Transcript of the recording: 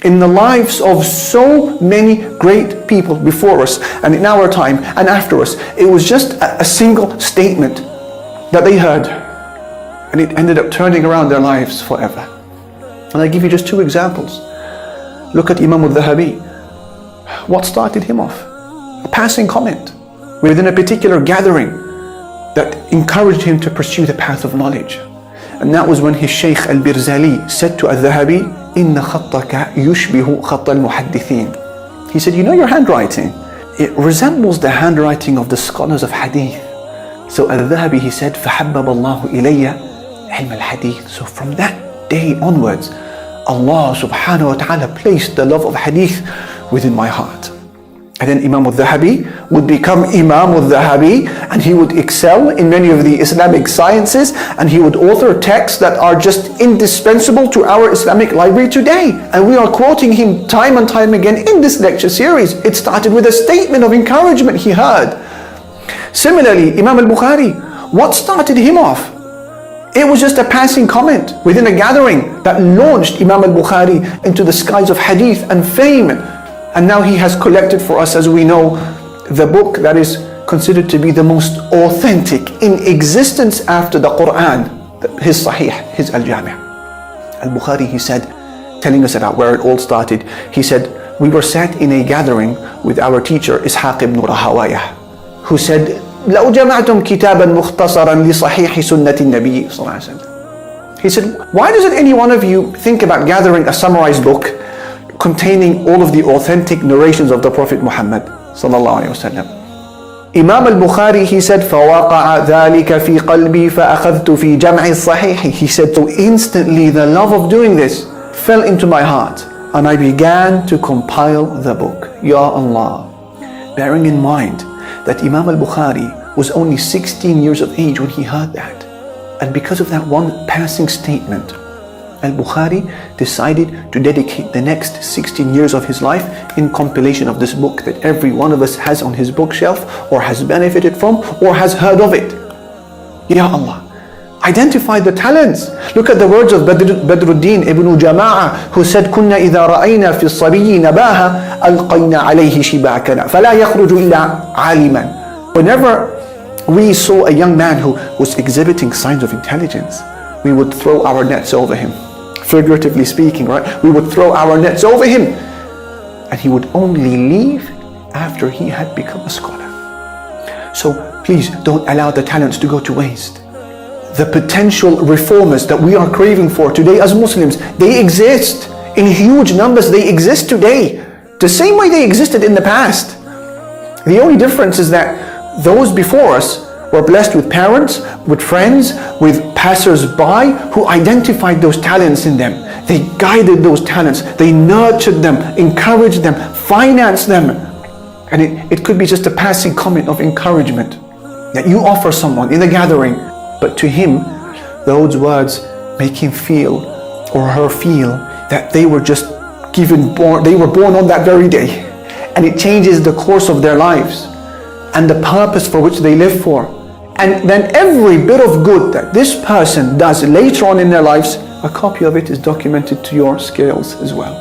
in the lives of so many great people before us and in our time and after us. It was just a single statement that they heard, and it ended up turning around their lives forever. And I give you just two examples. Look at Imam al-Dhahabi. What started him off? A passing comment within a particular gathering that encouraged him to pursue the path of knowledge. And that was when his Shaykh al-Birzali said to al-Dhahabi, "Inna khattaka yushbihu khatt al-muhaddithin." He said, "You know your handwriting? It resembles the handwriting of the scholars of hadith." So al-Dhahabi, he said, فَحَبَّبَ اللَّهُ إِلَيَّ عِلْمَ الْحَدِيثِ. So from that day onwards, Allah subhanahu wa ta'ala placed the love of hadith within my heart. And then Imam al-Dhahabi would become Imam al-Dhahabi, and he would excel in many of the Islamic sciences, and he would author texts that are just indispensable to our Islamic library today. And we are quoting him time and time again in this lecture series. It started with a statement of encouragement he heard. Similarly, Imam al-Bukhari, what started him off? It was just a passing comment within a gathering that launched Imam al-Bukhari into the skies of hadith and fame. And now he has collected for us, as we know, the book that is considered to be the most authentic in existence after the Qur'an, his Sahih, his Al-Jami'. Al-Bukhari, he said, telling us about where it all started, he said, we were sat in a gathering with our teacher, Ishaq ibn Rahawayah, who said, لو جمعتم كتابا مختصرا لصحيح سنة النبي صلى الله عليه وسلم. He said, why doesn't any one of you think about gathering a summarized book containing all of the authentic narrations of the Prophet Muhammad sallallahu alaihi wasallam? Imam al-Bukhari, he said, فَوَقَعَ ذَلِكَ فِي قَلْبِي فَأَخَذْتُ فِي جَمْعِ الصَّحِيحِ. He said, so instantly the love of doing this fell into my heart, and I began to compile the book. Ya Allah. Bearing in mind that Imam al-Bukhari was only 16 years of age when he heard that. And because of that one passing statement, al-Bukhari decided to dedicate the next 16 years of his life in compilation of this book that every one of us has on his bookshelf, or has benefited from, or has heard of it. Ya Allah, identify the talents. Look at the words of Badruddin ibn Jama'ah, who said, كُنَّا إِذَا رَأَيْنَا فِي الصَّبِيِّ نَبَاهَا أَلْقَيْنَا عَلَيْهِ شِبَاكَنَا فَلَا يَخْرُجُ إِلَّا عَالِمًا. Whenever we saw a young man who was exhibiting signs of intelligence, we would throw our nets over him. Figuratively speaking, right? We would throw our nets over him, and he would only leave after he had become a scholar. So please don't allow the talents to go to waste. The potential reformers that we are craving for today as Muslims, they exist in huge numbers. They exist today the same way they existed in the past. The only difference is that those before us were blessed with parents, with friends, with passers-by who identified those talents in them. They guided those talents, they nurtured them, encouraged them, financed them. And it could be just a passing comment of encouragement that you offer someone in a gathering, but to him, those words make him feel, or her feel, that they were just they were born on that very day. And it changes the course of their lives and the purpose for which they live for. And then every bit of good that this person does later on in their lives, a copy of it is documented to your scales as well.